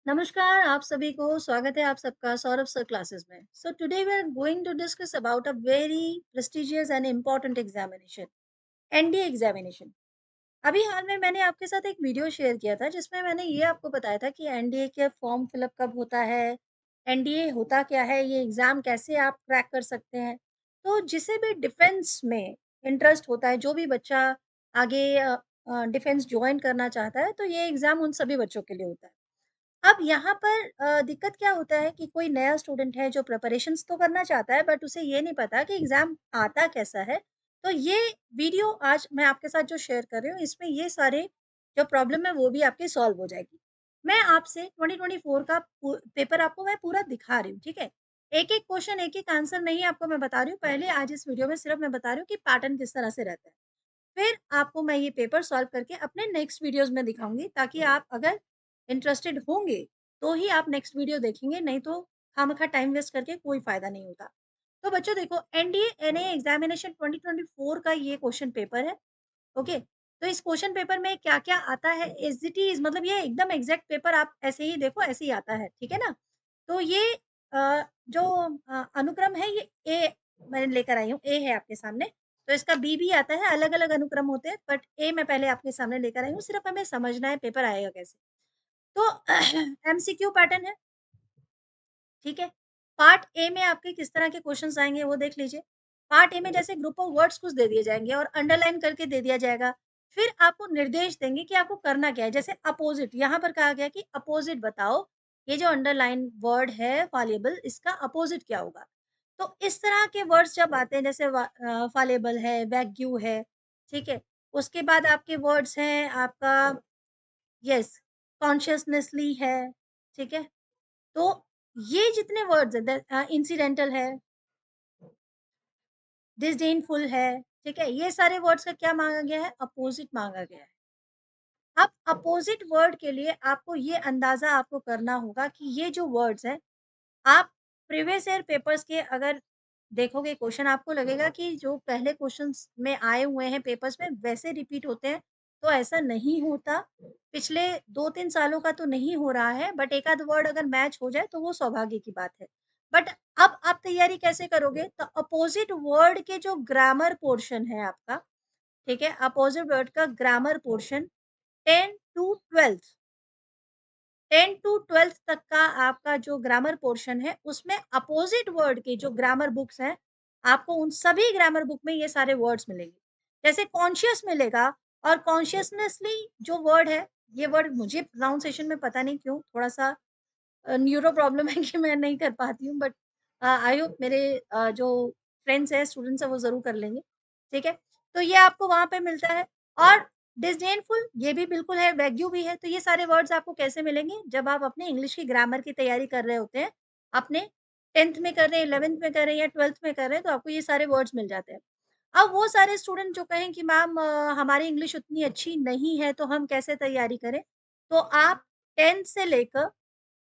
नमस्कार आप सभी को स्वागत है आप सबका सौरभ सर क्लासेस में। So today we are going to discuss about a very prestigious and important examination, NDA examination. अभी हाल में मैंने आपके साथ एक वीडियो शेयर किया था जिसमें मैंने ये आपको बताया था कि एनडीए के फॉर्म फिलअप कब होता है, एनडीए होता क्या है, ये एग्ज़ाम कैसे आप क्रैक कर सकते हैं। तो जिसे भी डिफेंस में इंटरेस्ट होता है, जो भी बच्चा आगे डिफेंस जॉइन करना चाहता है, तो ये एग्ज़ाम उन सभी बच्चों के लिए होता है। अब यहाँ पर दिक्कत क्या होता है कि कोई नया स्टूडेंट है जो प्रिपरेशंस तो करना चाहता है बट उसे ये नहीं पता कि एग्ज़ाम आता कैसा है। तो ये वीडियो आज मैं आपके साथ जो शेयर कर रही हूँ इसमें ये सारे जो प्रॉब्लम है वो भी आपकी सॉल्व हो जाएगी। मैं आपसे 2024 का पेपर आपको मैं पूरा दिखा रही हूँ, ठीक है? एक-एक क्वेश्चन, एक-एक आंसर नहीं आपको मैं बता रही हूँ। पहले आज इस वीडियो में सिर्फ मैं बता रही हूँ कि पैटर्न किस तरह से रहता है। फिर आपको मैं ये पेपर सॉल्व करके अपने नेक्स्ट वीडियोज़ में दिखाऊँगी ताकि आप अगर इंटरेस्टेड होंगे, तो ही आप नेक्स्ट वीडियो देखेंगे, नहीं तो खामखा टाइम वेस्ट करके कोई फ़ायदा नहीं होता। तो बच्चों देखो एनडीए एनए एग्ज़ामिनेशन 2024 का ये क्वेश्चन पेपर है, ओके? तो इस क्वेश्चन पेपर में क्या-क्या आता है एज़ इट इज़ मतलब ये एकदम एग्ज़ैक्ट पेपर आप ऐसे ही देखो, ऐसे ही आता है, ठीक है ना? तो ये जो अनुक्रम है ये ए मैं लेकर आई हूँ, ए है आपके सामने। तो इसका बी भी आता है, अलग-अलग अनुक्रम होते हैं, बट ए मैं पहले आपके सामने लेकर आई हूँ, सिर्फ़ हमें समझना है पेपर आएगा कैसे। तो एमसीक्यू पैटर्न है, ठीक है? पार्ट ए में आपके किस तरह के क्वेश्चन्स आएँगे वो देख लीजिए। पार्ट ए में जैसे ग्रुप ऑफ वर्ड्स कुछ दे दिए जाएँगे और अंडरलाइन करके दे दिया जाएगा। फिर आपको निर्देश देंगे कि आपको करना क्या है, जैसे अपोज़िट यहाँ पर कहा गया कि अपोज़िट बताओ, ये जो अंडरलाइन वर्ड है फॉलेबल इसका अपोज़िट क्या होगा? तो इस तरह के वर्ड्स जब आते हैं जैसे फॉलेबल है, वैग्यू है, ठीक है? उसके बाद आपके वर्ड्स हैं आपका यस, कॉन्शियसनेसली है, ठीक है? तो ये जितने वर्ड्स हैं इंसिडेंटल है, डिसडेनफुल है, ठीक है? ये सारे वर्ड्स का क्या माँगा गया है? अपोज़िट माँगा गया है। अब अपोज़िट वर्ड के लिए आपको ये अंदाज़ा आपको करना होगा कि ये जो वर्ड्स हैं, आप प्रीवियस ईयर पेपर्स के अगर देखोगे क्वेश्चन आपको लगेगा कि जो पहले क्वेश्चंस में आए हुए हैं पेपर्स में वैसे रिपीट होते हैं, तो ऐसा नहीं होता। पिछले 2-3 सालों का तो नहीं हो रहा है, बट एक आध वर्ड अगर मैच हो जाए तो वो सौभाग्य की बात है। बट अब आप तैयारी कैसे करोगे? तो अपोज़िट वर्ड के जो ग्रामर पोर्शन है आपका, ठीक है? अपोज़िट वर्ड का grammar portion 10 to 12th 10 to 12th तक का आपका जो ग्रामर पोर्शन है, उसमें अपोज़िट वर्ड के जो ग्रामर बुक्स हैं, आपको उन सभी ग्रामर बुक में ये सारे वर्ड्स मिलेंगे। जैसे कॉन्शियस मिलेगा और कॉन्शियसनेसली जो वर्ड है, ये वर्ड मुझे प्रोनाउंसिएशन में पता नहीं क्यों थोड़ा-सा न्यूरो प्रॉब्लम है कि मैं नहीं कर पाती हूँ बट आई होप मेरे जो फ्रेंड्स हैं, स्टूडेंट्स हैं वो ज़रूर कर लेंगे, ठीक है? तो ये आपको वहाँ पे मिलता है और डिसडेनफुल ये भी बिल्कुल है, वैग्यू भी है, तो ये सारे वर्ड्स आपको कैसे मिलेंगे? जब आप अपने इंग्लिश की ग्रामर की तैयारी कर रहे होते हैं, अपने 10th में कर रहे हैं, 11th में कर रहे हैं या 12th में कर रहे हैं, तो आपको ये सारे वर्ड्स मिल जाते हैं। अब वो सारे स्टूडेंट जो कहें कि मैम हमारी इंग्लिश उतनी अच्छी नहीं है, तो हम कैसे तैयारी करें? तो आप 10th से लेकर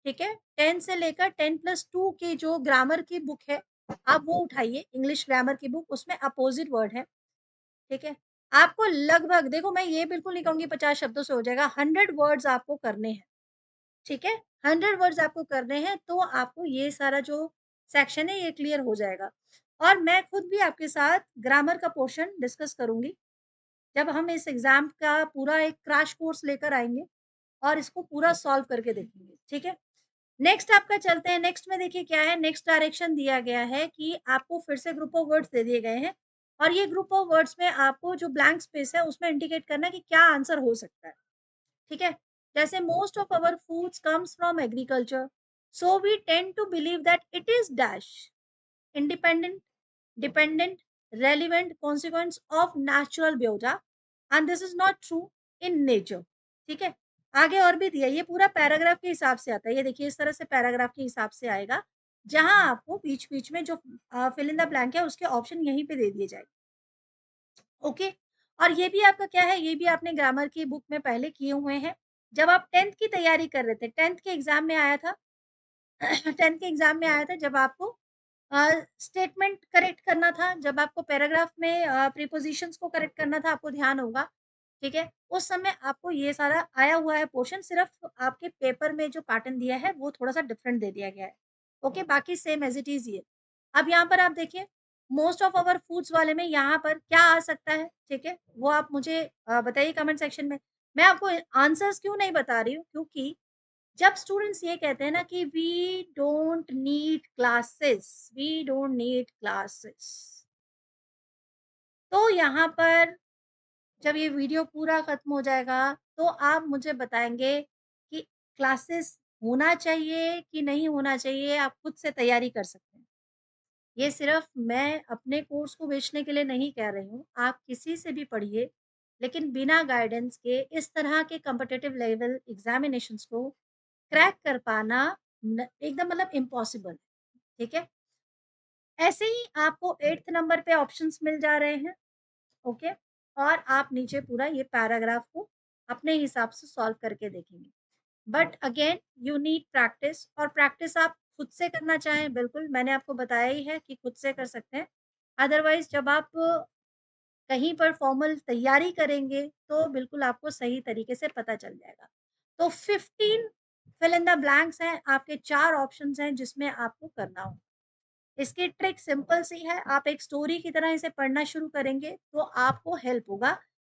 ठीक है? 10 से लेकर 10+2 की जो ग्रामर की बुक है, आप वो उठाइए, इंग्लिश ग्रामर की बुक, उसमें अपोज़िट वर्ड है, ठीक है? आपको लगभग देखो मैं ये बिल्कुल नहीं कहूँगी 50 शब्दों से हो जाएगा, 100 वर्ड्स आपको करने हैं, ठीक है? 100 वर्ड्स आपको करने हैं, तो आपको ये सारा जो सेक्शन है, ये क्लियर हो जाएगा। और मैं खुद भी आपके साथ ग्रामर का पोर्शन डिस्कस करूँगी, जब हम इस एग्ज़ाम का पूरा एक क्रैश कोर्स लेकर आएँगे और इसको पूरा सॉल्व करके देखेंगे, ठीक है? नेक्स्ट आपका चलते हैं, नेक्स्ट में देखिए क्या है, नेक्स्ट डायरेक्शन दिया गया है कि आपको फिर से ग्रुप ऑफ वर्ड्स दे दिए गए हैं और ये ग्रुप ऑफ वर्ड्स में आपको जो ब्लैंक स्पेस है उसमें इंडिकेट करना है कि क्या आंसर हो सकता है, ठीक है? जैसे most of our foods comes from agriculture, so we tend to believe that it is dash independent, dependent, relevant consequence of natural biota and this is not true in nature. ठीक है? आगे और भी दिया है, ये पूरा पैराग्राफ के हिसाब से आता है। ये देखिए इस तरह से पैराग्राफ के हिसाब से आएगा, जहाँ आपको बीच-बीच में जो फिल इन द ब्लैंक है उसके ऑप्शन यहीं पे दे दिए जाएँगे। ओके? और ये भी आपका क्या है, ये भी आपने ग्रामर की बुक में पहले किए हुए हैं। जब आप 10th की तैयारी कर रहे थे, 10th के एग्ज़ाम में आया था 10th के एग्ज़ाम में आया था जब आपको स्टेटमेंट करेक्ट करना था, जब आपको पैराग्राफ में प्रीपोज़िशंस को करेक्ट करना था, आपको ध्यान होगा। ठीक है? उस समय आपको ये सारा आया हुआ है पोर्शन, सिर्फ़ आपके पेपर में जो पैटर्न दिया है वो थोड़ा-सा डिफरेंट दे दिया गया है। ओके, बाकी सेम एज़ इट इज़ ही है। अब यहाँ पर आप देखिए, मोस्ट ऑफ आवर फूड्स वाले में यहाँ पर क्या आ सकता है, ठीक है? वो आप मुझे बताइए कमेंट सेक्शन में। मैं आपको आंसर्स क्यों नहीं बता रही हूँ, क्योंकि जब स्टूडेंट्स ये कहते हैं ना कि वी डोंट नीड क्लासेस, तो यहाँ पर जब ये वीडियो पूरा खत्म हो जाएगा, तो आप मुझे बताएँगे कि क्लासेस होना चाहिए कि नहीं होना चाहिए, आप खुद से तैयारी कर सकते हैं। ये सिर्फ़ मैं अपने कोर्स को बेचने के लिए नहीं कह रही हूँ, आप किसी से भी पढ़िए, लेकिन बिना गाइडेंस के इस तरह के कॉम्पिटिटिव लेवल एग्ज़ामिनेशंस को क्रैक कर पाना न एकदम मतलब इम्पॉसिबल है, ठीक है? ऐसे ही आपको 8th नंबर पे ऑप्शंस मिल जा रहे हैं, ओके? और आप नीचे पूरा ये पैराग्राफ को अपने हिसाब से सॉल्व करके देखेंगे। But again you need practice, और प्रैक्टिस आप खुद से करना चाहें, बिल्कुल मैंने आपको बताया ही है कि खुद से कर सकते हैं। अदरवाइज़ जब आप कहीं पर फॉर्मल तैयारी करेंगे, तो बिल्कुल आपको सही तरीके से पता चल जाएगा। तो 15 फिल इन द ब्लैंक्स हैं, आपके 4 ऑप्शंस हैं जिसमें आपको करना हो। इसकी ट्रिक सिंपल सी है, आप एक स्टोरी की तरह इसे पढ़ना शुरू करेंगे तो आपको हेल्प होगा,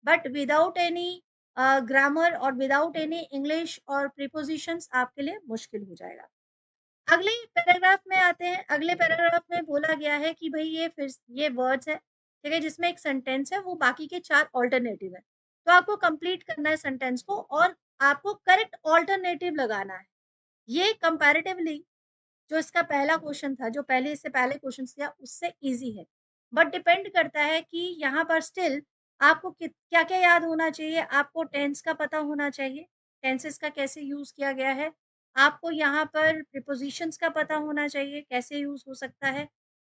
बट विदाउट एनी ग्रामर और विदाउट एनी इंग्लिश और प्रीपोजिशंस आपके लिए मुश्किल हो जाएगा। अगले पैराग्राफ में आते हैं, अगले पैराग्राफ में बोला गया है कि भई ये वर्ड्स हैं, ठीक है? जिसमें एक सेंटेंस है, वो बाकी के 4 अल्टरनेटिव हैं। तो आपको कंप्लीट करना है सेंटेंस को, और आपको करेक्ट अल्टरनेटिव लगाना है। ये कंपैरेटिवली जो इसका पहला क्वेश्चन था, जो पहले इससे पहले क्वेश्चन्स किया, उससे ईज़ी है। बट डिपेंड करता है कि यहाँ पर स्टिल आपको कित क्या-क्या याद होना चाहिए, आपको टेंस का पता होना चाहिए, टेंसेस का कैसे यूज़ किया गया है। आपको यहाँ पर प्रीपोज़िशंस का पता होना चाहिए, कैसे यूज़ हो सकता है,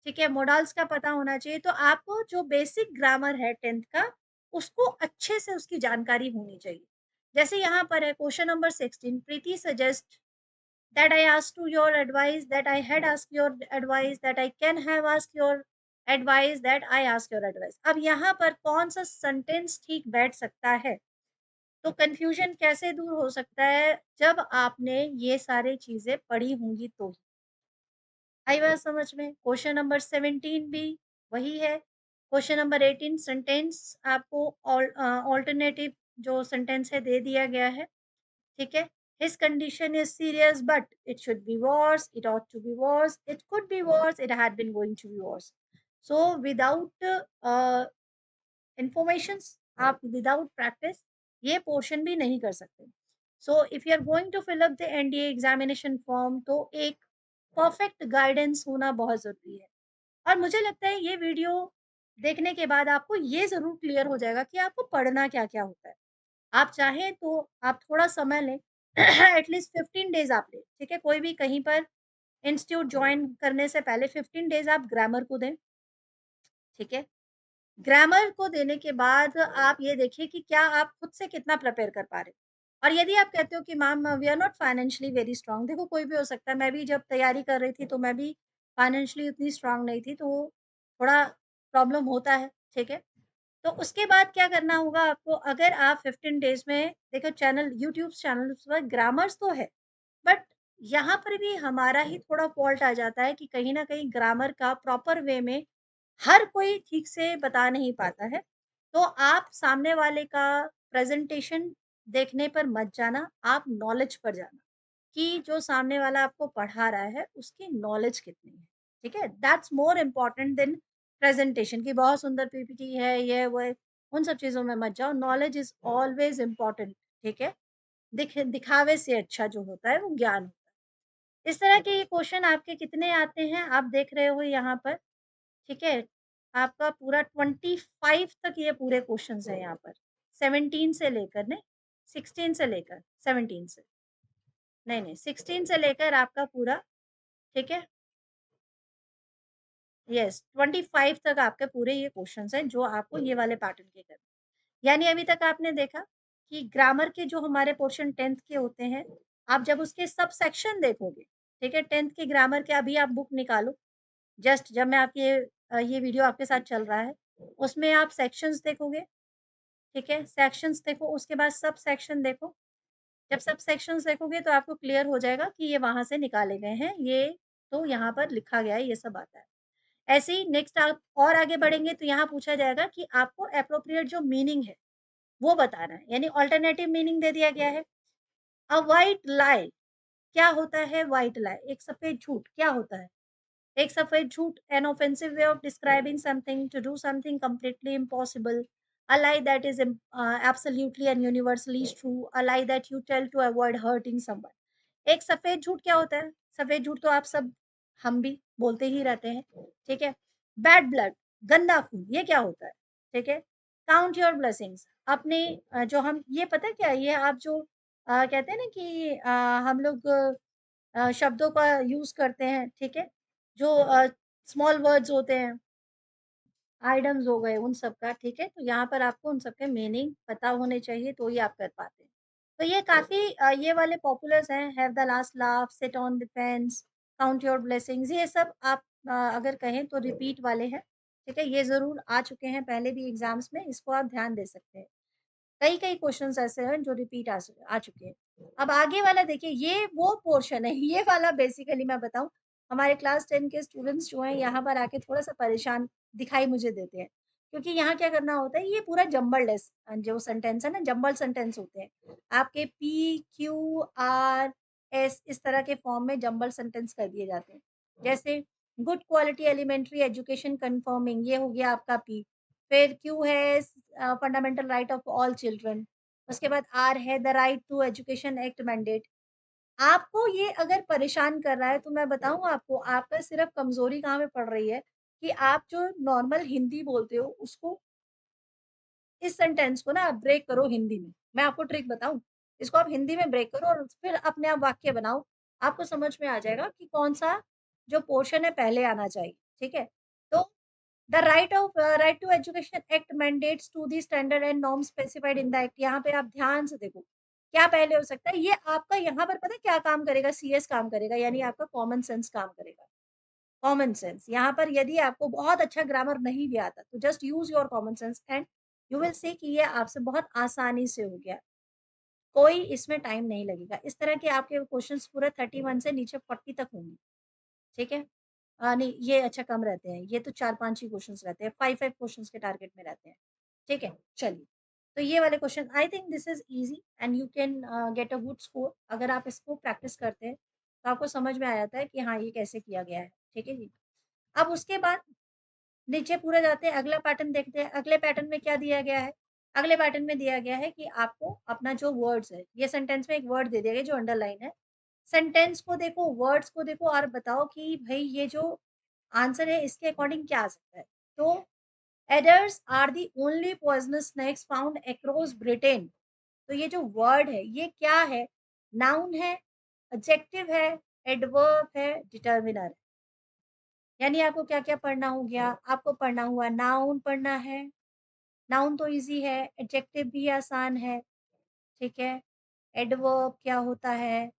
ठीक है? मोडाल्स का पता होना चाहिए। तो आपको जो बेसिक ग्रामर है 10th का, उसको अच्छे से उसकी जानकारी होनी चाहिए। जैसे यहाँ पर है question number 16, Preeti suggest that I asked to your advice, that I had asked your advice, that I can have asked your advice, that I ask your advice। अब यहाँ पर कौन सा सेंटेंस ठीक बैठ सकता है? तो कन्फ्यूजन कैसे दूर हो सकता है? जब आपने ये सारी चीज़ें पढ़ी होंगी तो। आई बात समझ में? क्वेश्चन नंबर 17 भी वही है। क्वेश्चन नंबर 18 सेंटेंस आपको अल्टरनेटिव जो सेंटेंस है दे दिया गया है। ठीक है? His condition is serious, but it should be worse, it ought to be worse, it could be worse, it had been going to be worse. So without informations, आप without practice ये portion भी नहीं कर सकते। So if you are going to fill up the NDA examination form, तो एक perfect guidance होना बहुत ज़रूरी है। और मुझे लगता है ये वीडियो देखने के बाद आपको ये ज़रूर क्लियर हो जाएगा कि आपको पढ़ना क्या-क्या होता है। आप चाहें तो आप थोड़ा समय लें एटलीस्ट 15 डेज़ आप लें, ठीक है? कोई भी कहीं पर इंस्टीट्यूट जॉइन करने से पहले 15 डेज़ आप ग्रामर को दें, ठीक है? ग्रामर को देने के बाद आप ये देखिए कि क्या आप खुद से कितना प्रिपेयर कर पा रहे हो। और यदि आप कहते हो कि ma'am we are not financially very strong, देखो कोई भी हो सकता है, मैं भी जब तैयारी कर रही थी तो मैं भी फाइनेंशियली उतनी स्ट्रांग नहीं थी, तो थोड़ा प्रॉब्लम होता है, ठीक है? तो उसके बाद क्या करना होगा आपको, अगर आप 15 डेज़ में देखो, यूट्यूब चैनल्स पर ग्रामर्स तो है, बट यहाँ पर भी हमारा ही थोड़ा फ़ॉल्ट आ जाता है कि कहीं न कहीं ग्रामर का प्रॉपर वे में हर कोई ठीक से बता नहीं पाता है। तो आप सामने वाले का प्रेज़ेंटेशन देखने पर मत जाना, आप नॉलेज पर जाना, कि जो सामने वाला आपको पढ़ा रहा है, उसकी नॉलेज कितनी है, ठीक है? That's more important then presentation कि बहुत सुंदर पीपीटी है, ये वो है, उन सब चीज़ों में मत जाओ। नॉलेज इज़ ऑलवेज़ इम्पोर्टेंट, ठीक है? दिखावे से अच्छा जो होता है, वो ज्ञान होता है। इस तरह के क्वेश्चन आपके कितने आते हैं, आप देख रहे हो यहाँ पर, ठीक है? आपका पूरा 25 तक ये पूरे क्वेश्चन्स हैं यहाँ पर। 17 से लेकर नहीं, 16 से लेकर 17 से। नहीं, 16 से लेकर आपका पूरा, ठीक है? यस, 25 तक आपके पूरे ये क्वेश्चन्स हैं जो आपको ये वाले पैटर्न के करने। यानी अभी तक आपने देखा कि ग्रामर के जो हमारे पोर्शन 10th के होते हैं, आप जब उसके सब सेक्शन देखोगे, ठीक है? 10th के ग्रामर के अभी आप बुक निकालो, जस्ट जब मैं आपकी ये वीडियो आपके साथ चल रहा है, उसमें आप सेक्शंस देखोगे, ठीक है? सेक्शंस देखो, उसके बाद सब सेक्शन देखो। जब सब सेक्शंस देखोगे तो आपको क्लियर हो जाएगा कि ये वहाँ से निकाले गए हैं, ये तो यहाँ पर लिखा गया है, ये सब आता है। ऐसे ही नेक्स्ट आप और आगे बढ़ेंगे तो यहाँ पूछा जाएगा कि आपको एप्रोप्रिएट जो मीनिंग है, वो बताना है, यानी अल्टरनेटिव मीनिंग दे दिया गया है। अ व्हाइट लाई, क्या होता है व्हाइट लाई? एक सफ़ेद झूठ, क्या होता है? एक सफ़ेद झूठ, an offensive way of describing something to do something completely impossible, a lie that is absolutely and universally true, a lie that you tell to avoid hurting someone. एक सफ़ेद झूठ क्या होता है? सफ़ेद झूठ तो आप सब, हम भी बोलते ही रहते हैं, ठीक है? बैड ब्लड, गंदा खून, ये क्या होता है? ठीक है? काउंट योर ब्लेसिंग्स, अपने जो हम ये पता है क्या है? ये आप जो कहते हैं ना कि हम लोग शब्दों का यूज़ करते हैं, ठीक है? जो स्मॉल वर्ड्स होते हैं, आइडम्स हो गए उन सब का, ठीक है? तो यहाँ पर आपको उन सब के मीनिंग पता होने चाहिए तो ही आप कर पाते हैं। तो ये काफ़ी ये वाले पॉपुलर्स हैं, have the last laugh, sit on the fence, count your blessings, ये सब आप अगर कहें तो रिपीट वाले हैं, ठीक है? ये ज़रूर आ चुके हैं पहले भी एग्ज़ाम्स में, इसको आप ध्यान दे सकते हैं। कई-कई क्वेश्चन्स ऐसे हैं जो रिपीट आ चुके हैं। अब आगे वाला देखिए, ये वो पोर्शन है, ये वाला बेसिकली मैं बताऊँ, हमारे क्लास 10 के स्टूडेंट्स जो हैं यहाँ पर आके थोड़ा-सा परेशान दिखाई मुझे देते हैं। क्योंकि यहाँ क्या करना होता है, ये पूरा जम्बल्ड है जो सेंटेंस है ना, जम्बल्ड सेंटेंस होते हैं। आपके पी, क्यू, आर, एस इस तरह के फॉर्म में जम्बल्ड सेंटेंस कर दिए जाते हैं। जैसे good quality elementary education confirming, ये हो गया आपका पी। फिर क्यू है fundamental right of all children, उसके बाद आर है the right to education act mandate. आपको ये अगर परेशान कर रहा है तो मैं बताऊँ आपको, आपका सिर्फ कमज़ोरी कहाँ पे पड़ रही है कि आप जो नॉर्मल हिंदी बोलते हो उसको, इस सेंटेंस को ना आप ब्रेक करो हिंदी में। मैं आपको ट्रिक बताऊँ? इसको आप हिंदी में ब्रेक करो और फिर अपने आप वाक्य बनाओ। आपको समझ में आ जाएगा कि कौन-सा जो पोर्शन है पहले आना चाहिए, ठीक है? तो the right to education act mandates to the standard and norm specified in the act, यहाँ पे आप ध्यान से देखो, क्या पहले हो सकता है? ये आपका यहाँ पर पता है क्या काम करेगा? सीएस काम करेगा, यानी आपका कॉमन सेंस काम करेगा। कॉमन सेंस, यहाँ पर यदि आपको बहुत अच्छा ग्रामर नहीं भी आता, तो just use your common sense and you will see कि ये आपसे बहुत आसानी से हो गया। कोई इसमें टाइम नहीं लगेगा। इस तरह के आपके क्वेश्चंस पूरे 31 से नीचे 40 तक होंगे, ठीक है? नहीं, ये अच्छा कम रहते हैं, ये तो 4-5 ही क्वेश्चंस रहते हैं, 5-5 क्वेश्चंस के टारगेट में रहते हैं, ठीक है? चलिए, तो ये वाले question I think this is easy and you can get a good score. अगर आप इसको प्रैक्टिस करते हैं, तो आपको समझ में आ जाता है कि हाँ, ये कैसे किया गया है, ठीक है जी? अब उसके बाद नीचे पूरे जाते हैं, अगला पैटर्न देखते हैं। अगले पैटर्न में क्या दिया गया है? अगले पैटर्न में दिया गया है कि आपको अपना जो वर्ड्स है, ये सेंटेंस में एक वर्ड दे दिया गया जो अंडरलाइन है। सेंटेंस को देखो, वर्ड्स को देखो और बताओ कि भई ये जो आंसर है इसके अकॉर्डिंग क्या आ सकता है। तो adders are the only poisonous snakes found across Britain. तो ये जो वर्ड है ये क्या है? नाउन है, एडजेक्टिव है, एडवर्ब है, डिटर्मिनर है। यानी आपको क्या-क्या पढ़ना हो गया? आपको पढ़ना हुआ नाउन पढ़ना है, नाउन तो ईज़ी है, एडजेक्टिव भी आसान है, ठीक है? एडवर्ब क्या होता है?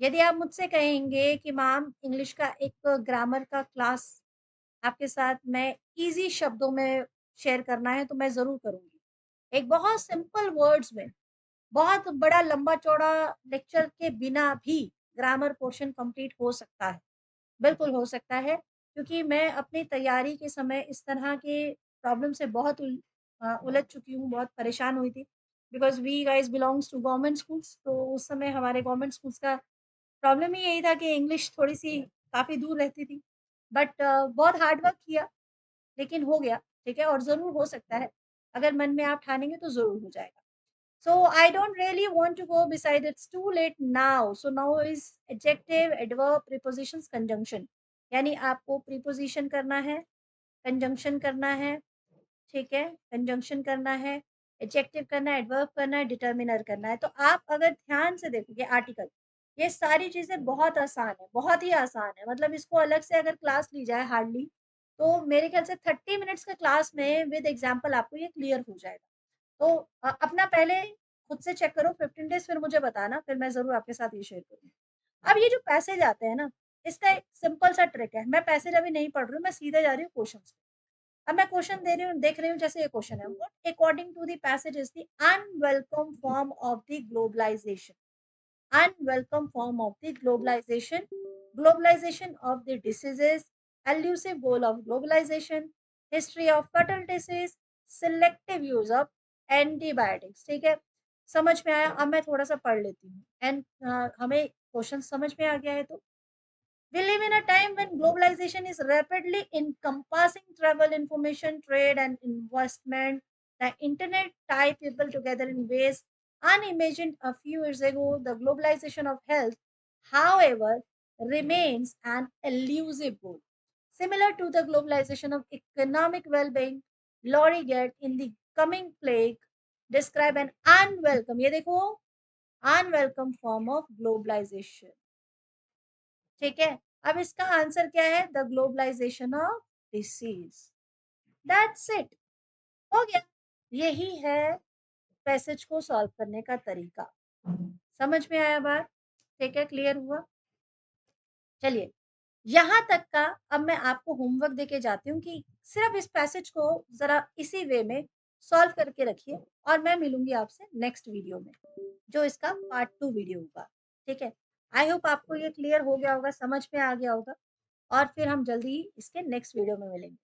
यदि आप मुझसे कहेंगे कि मैम इंग्लिश का एक ग्रामर का क्लास आपके साथ मैं ईज़ी शब्दों में शेयर करना है तो मैं ज़रूर करूँगी। एक बहुत सिंपल वर्ड्स में, बहुत बड़ा लंबा-चौड़ा लेक्चर के बिना भी ग्रामर पोर्शन कंप्लीट हो सकता है। बिल्कुल हो सकता है, क्योंकि मैं अपनी तैयारी के समय इस तरह के प्रॉब्लम से बहुत उलझ चुकी हूँ, बहुत परेशान हुई थी। Because we guys belongs to government schools, तो उस समय हमारे गवर्नमेंट स्कूल्स का प्रॉब्लम ही यही था कि इंग्लिश थोड़ी-सी काफ़ी दूर रहती थी। बट बहुत हार्ड वर्क किया, लेकिन हो गया, ठीक है? और ज़रूर हो सकता है, अगर मन में आप ठानेंगे तो ज़रूर हो जाएगा। So I don't really want to go beside. It's too late now. So now is adjective, adverb, prepositions, conjunction. यानी आपको प्रीपोजिशन करना है, कंजंक्शन करना है, ठीक है? कंजंक्शन करना है, एडजेक्टिव करना है, एडवर्ब करना है, डिटर्मिनर करना है। तो आप अगर ध्यान से देखोगे आर्टिकल, ये सारी चीज़ें बहुत आसान है, बहुत ही आसान है। मतलब इसको अलग से अगर क्लास ली जाए हार्डली, तो मेरे ख्याल से 30 मिनट्स का क्लास में विद एग्ज़ाम्पल आपको ये क्लियर हो जाएगा। तो अपना पहले खुद से चेक करो 15 डेज़, फिर मुझे बताना, फिर मैं ज़रूर आपके साथ ये शेयर करूँगी। अब ये जो पैसेज आते हैं ना, इसका एक सिंपल सा ट्रिक है। मैं पैसेज अभी नहीं पढ़ रही हूँ, मैं सीधे जा रही हूँ क्वेश्चन्स पे। अब मैं क्वेश्चन दे रही हूँ, देख रही हूँ, जैसे ये क्वेश्चन है, what according to the passage is the unwelcome form of the globalization, unwelcome form of the globalization, globalization of the diseases, elusive goal of globalization, history of fatal disease, selective use of antibiotics। ठीक है, समझ में आया? अब मैं थोड़ा सा पढ़ लेती हूँ एंड हमें क्वेश्चन समझ में आ गया है तो we live in a time when globalization is rapidly encompassing travel, information, trade, and investment. The internet ties people together in ways unimagined a few years ago. The globalization of health, however, remains an elusive goal. Similar to the globalization of economic well being, Laurie Gate in The Coming Plague describe an unwelcome, ये देखो, unwelcome form of globalization। ठीक है, अब इसका answer क्या है? The globalization of disease. That's it, हो गया। यही है पैसेज को सॉल्व करने का तरीका। समझ में आया बात? ठीक है, क्लियर हुआ? चलिए, यहाँ तक का अब मैं आपको होमवर्क देके जाती हूँ कि सिर्फ इस पैसेज को जरा इसी वे में सॉल्व करके रखिए और मैं मिलूंगी आपसे नेक्स्ट वीडियो में, जो इसका पार्ट 2 वीडियो होगा। ठीक है, आई होप आपको ये क्लियर हो गया होगा, समझ में आ गया होगा, और फिर हम जल्दी ही इसके नेक्स्ट वीडियो में मिलेंगे।